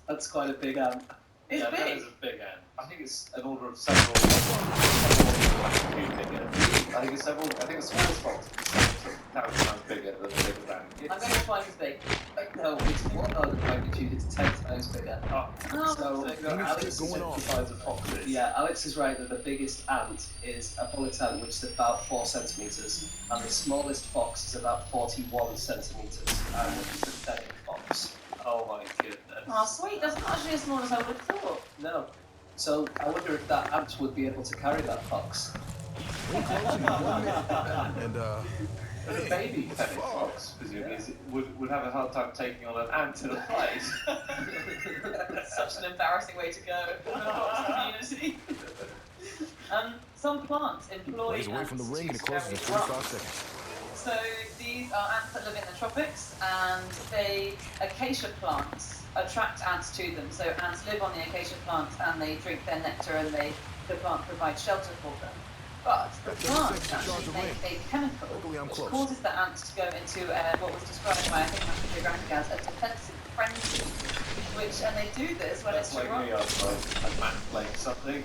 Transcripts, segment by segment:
That's quite a big ant. It's Yeah, big. that is a big ant. I think it's an order of several bigger. I think it's several. I think the smallest fox is 1,000 times bigger than the biggest ant. I'm going twice as big. No, it's one order of magnitude. It's 10 times bigger. Oh, So Alex is besides a fox is. Yeah, Alex is right that the biggest ant is a bullet ant, which is about 4 centimeters, and the smallest fox is about 41 centimeters, and it's a pathetic fox. Oh my goodness. Oh, sweet. That's not actually as small as I would have thought. No. So I wonder if that ant would be able to carry that fox. And But a baby fennec fox, presumably, would have a hard time taking on an ant in a fight. That's such an embarrassing way to go in the fox community. Some plants employ he's away from the ring and it closes in carry 45 seconds. So these are ants that live in the tropics, and acacia plants attract ants to them. So ants live on the acacia plants and they drink their nectar, and the plant provides shelter for them. But the plants actually make a chemical which causes the ants to go into what was described by, I think, National Geographic as a defensive frenzy. And they do this when That's it's like me, I'm man-playing something.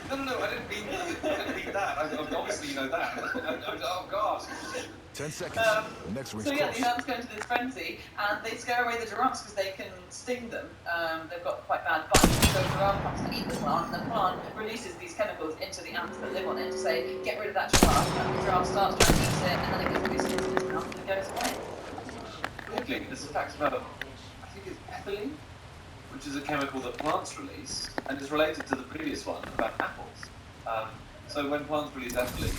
No, I didn't mean that. Obviously, you know that. Oh, God. 10 seconds. The next ring's So yeah, close. the ants go into this frenzy, and they scare away the giraffes because they can sting them. They've got quite bad bites, so the giraffe comes to eat the plant, and the plant releases these chemicals into the ants that live on it to say, get rid of that giraffe, and the giraffe starts trying to eat it, and then it gets released into its mouth, and it goes away. Weirdly, there's a fact about, I think it's ethylene, which is a chemical that plants release, and is related to the previous one about apples. So when plants release ethylene,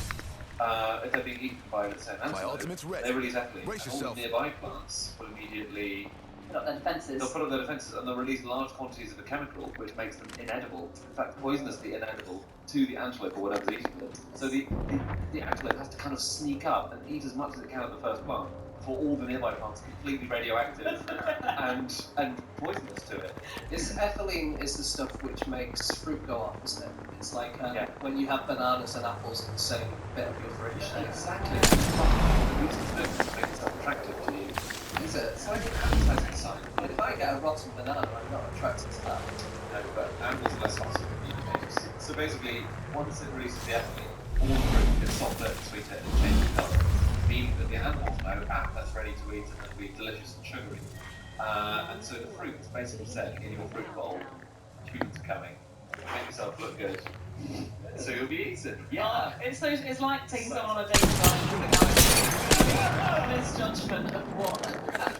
if they're being eaten by, let's say, an My antelope, ultimate's ready. they release ethylene. Brace and all yourself. the nearby plants will immediately Put up their defences. they'll put up their defences and they'll release large quantities of a chemical which makes them inedible, in fact poisonously inedible, to the antelope or whatever's eating them. So the antelope has to kind of sneak up and eat as much as it can of the first plant before all the nearby plants are completely radioactive and poisonous to it. Ethylene is the stuff which makes fruit go up, isn't it? It's like when you have bananas and apples in the same bit of your fridge. Yeah, exactly. The reason to do it is to make itself attractive to you. Is it? It's like an advertising sign. But if I get a rotten banana, I'm not attracted to that. No, but apples are less toxic than you think. So basically, once it releases the ethylene, all the fruit gets softer and sweeter and changes colour, meaning that the animals know, that's ready to eat and it'll be delicious and sugary. And so the fruit is basically saying in your fruit bowl, humans are coming, make yourself look good, so you'll be eaten. Yeah. It's like taking someone on a date with a misjudgment of what a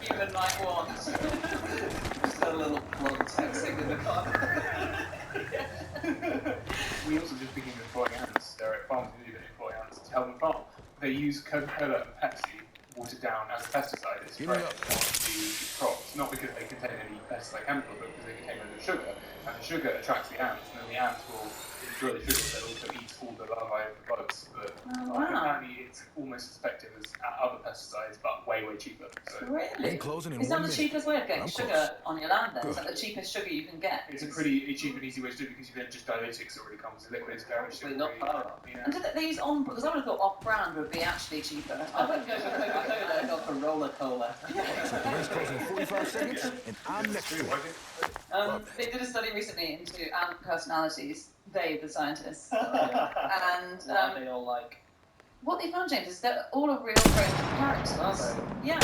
human might want. Just got a little plum texting in the car. We also just begin employing ants. There are farms who employ ants to help them farm. They use Coca-Cola and Pepsi watered down as a pesticide as sprayed on the crops, not because they contain any pesticide chemical, but because they contain loads of sugar, and the sugar attracts the ants, and then the ants will enjoy the sugar, but also eat all the larvae of the bugs. But apparently it's almost as effective as other pesticides, but way, way cheaper. So Really? Closing in Is that 1 the minute. cheapest way of getting I'm sugar close. on your land then? Is that the cheapest sugar you can get? it's a pretty cheap and easy way to do it because you then just dilute it because it already comes in liquid. It's very Probably not far off. And do they use on, because I would have thought off-brand would be actually cheaper. I wouldn't go for Coca-Cola. I go for Roller Cola. The ring's closing in 45 seconds, and I'm next to it. They did a study recently into ant personalities, they, the scientists. And What are they all like? what they found, James, is that all are real range of characters. Yeah.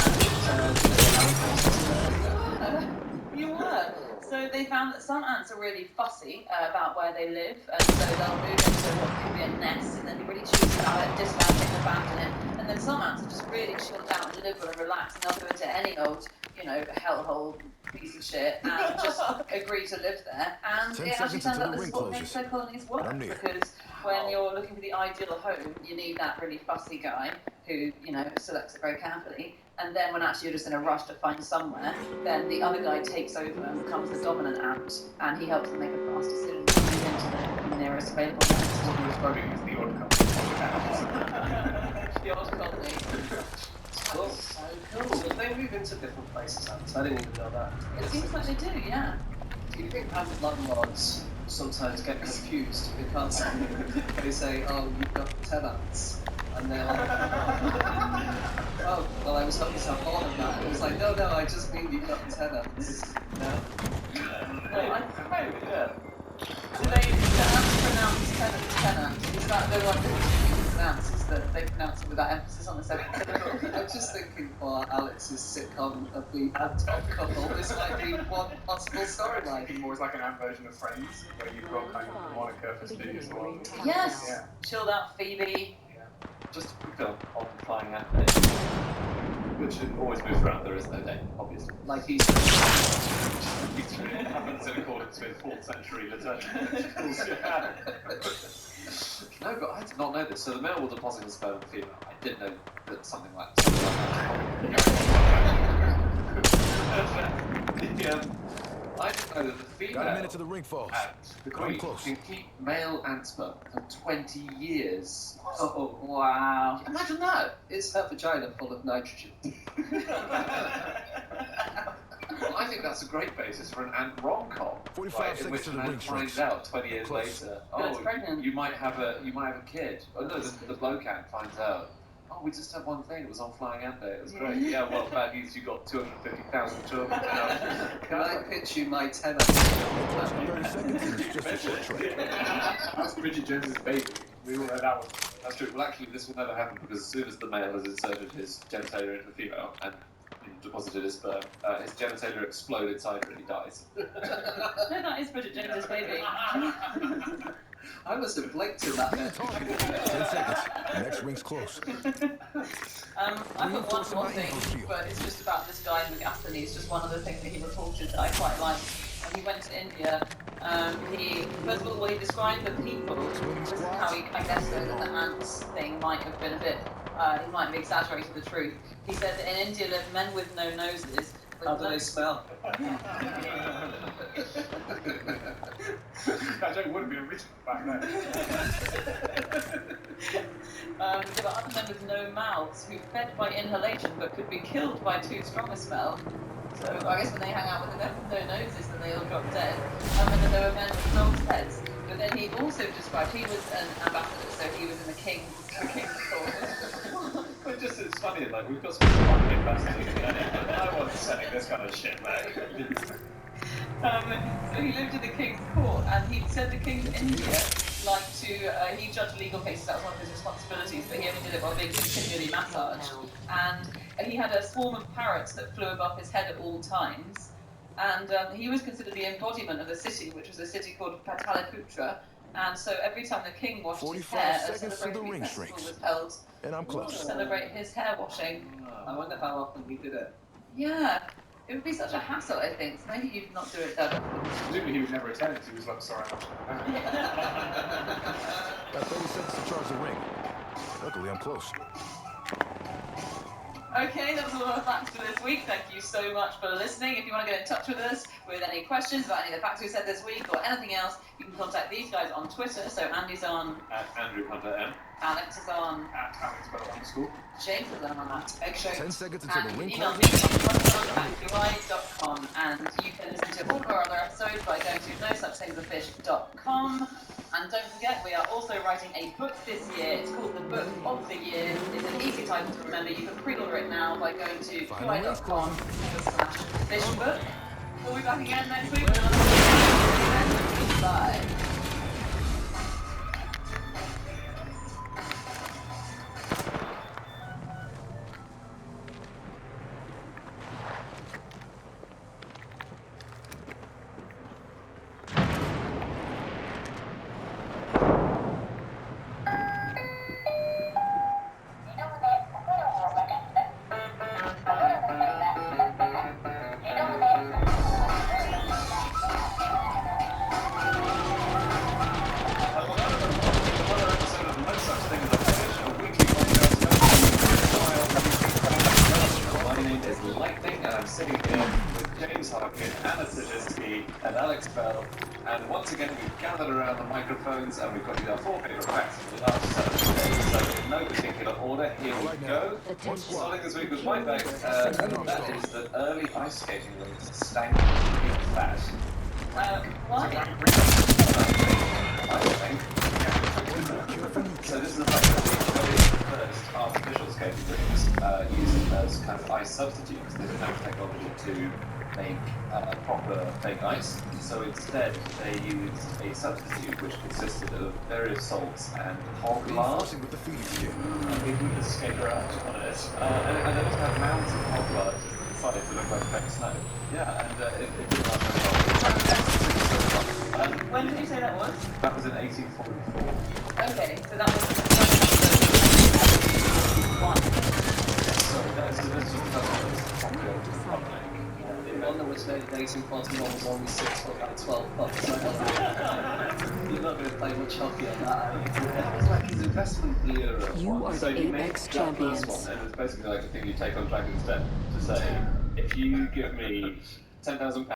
You were. So they found that some ants are really fussy about where they live, and so they'll move into what could be a nest and then be really choosy about it, dislike it, and abandon it. And then some ants are just really chilled out and liberal and relaxed, and they'll go into any old, hellhole piece of shit and just agree to live there. And 10 it actually seconds turns until out the this is ring what makes closes. their colonies work, I'm near. because when you're looking for the ideal home, you need that really fussy guy who, selects it very carefully. And then when actually you're just in a rush to find somewhere, then the other guy takes over and becomes the dominant ant, and he helps them make a fast decision to move into the nearest available nest. what you're describing is the odd company. The odd colony. Cool. So cool. So they move into different places, ants. I didn't even know that. It seems like they do, yeah. Do you think ant landlords sometimes get confused because they say, oh, you've got 10 ants? And they're like, oh, well, I was hoping to have more than that. It was like, no, I just mean you've got 10 ants. No. Well, I suppose, yeah. Do the ants pronounce tenant? Is that the one that pronounce? Is that they pronounce it with that emphasis on the second syllable? I'm just thinking for Alex's sitcom of the ant-top couple, this might be one possible storyline. Thinking more as like an ant version of Friends, where you've got kind of the Monica for Steve as well. Yes! Yeah. Chilled out Phoebe. Just a quick film on flying ant day, which always moves around. There is no day, obviously. Like he's It happens in accordance with 4th century liturgical yeah. No, but I did not know this. So the male will deposit his sperm in the female. I did know that something like that. I didn't know that the female Got a minute to the ring falls. ant, the queen, can keep male ant sperm for 20 years. oh, Wow. imagine that! It's her vagina full of nitrogen. Well, I think that's a great basis for an ant rom-com, 45 right, in seconds which to an the ring ant finds stretch. out 20 years Close. later, But it's pregnant. you might have a kid. Oh no, the bloke ant finds out. Oh, we just had one thing. It was on Flying Ant Day. It was great. Yeah, well, bad news. You got 250,000 children. Can I pitch you my 10 ants? 30 seconds and it's just a short trip. That's Bridget Jones's baby. We all know that one. That's true. Well, actually, this will never happen because as soon as the male has inserted his genitalia into the female and deposited his sperm, his genitalia explode inside her and he dies. No, that is Bridget Jones's baby. I must have blinked in that bit. 10 seconds. The next ring's close. I've got one more thing, but it's just about this guy Megasthenes. Just one other thing that he reported that I quite liked. When he went to India, he first of all, he described the people, this is how he, I guess, that the ants thing might have been a bit, he might have exaggerated the truth. He said that in India live men with no noses. How do they smell? That joke would have been original back then. There were other men with no mouths who fed by inhalation but could be killed by too strong a smell. So I guess when they hang out with the men with no noses, then they all drop dead. And then there were men with dogs' heads. But then he also described he was an ambassador, so he was in the king's court. But just it's funny, like we've got some fucking ambassadors in there, but I wasn't sending this kind of shit back. So he lived in the king's court, and he said the king of India liked to, he judged legal cases, that was one of his responsibilities, but he only did it while being continually massaged. And he had a swarm of parrots that flew above his head at all times. And he was considered the embodiment of a city, which was a city called Pataliputra. And so every time the king washed his 45 hair, a seconds to the celebratory ring festival shrinks. was held And I'm to close. celebrate his hair washing. I wonder how often he did it. Yeah, it would be such a hassle, I think. So maybe you'd not do it that often. Presumably he would never attend. He was like, sorry, I'm not. Got 30 seconds to charge the ring. Luckily, I'm close. Okay, that was all the facts for this week. Thank you so much for listening. If you want to get in touch with us with any questions about any of the facts we said this week or anything else, you can contact these guys on Twitter. So Andy's on, At Andrew Hunter M. Alex is on, At Alex Bell School. James is on Eggshow. 10 seconds until the And ring email me closes. on and you can listen to all of our other episodes by going to nosuchthingsoffish.com. And don't forget, we are also writing a book this year. It's called The Book of the Year. It's an easy title to remember. You can pre-order it now by going to qi.com/fishbook. We'll be back again next week with another video. Bye. And Alex Bell, and once again we've gathered around the microphones and we've got you our 4 favourite facts for the last 7 days. So in no particular order, here we go. Starting this week with my fact, and that is that early ice skating rinks stank big fat. Why? I think So this is effectively the first artificial skating rings used as kind of ice substitutes. They didn't have technology to make proper fake ice. So instead, they used a substitute which consisted of various salts and hog lard. Reinforcing with the feeding kit. And we can just skate around on it. And they also have mounds of hog lard to the side to look like fake snow. Yeah, and it didn't last very long. When did you say that was? That was in 1844. Okay, so that was one. So that's just the popular public. The one that was made in 1841 was only 6 foot and 12 foot. So you're not going to play much hockey on that, are you? That was like his investment era. You are so the he made Apex that champions. first one, and it's basically like the thing you take on Dragon's Den to say, if you give me £10,000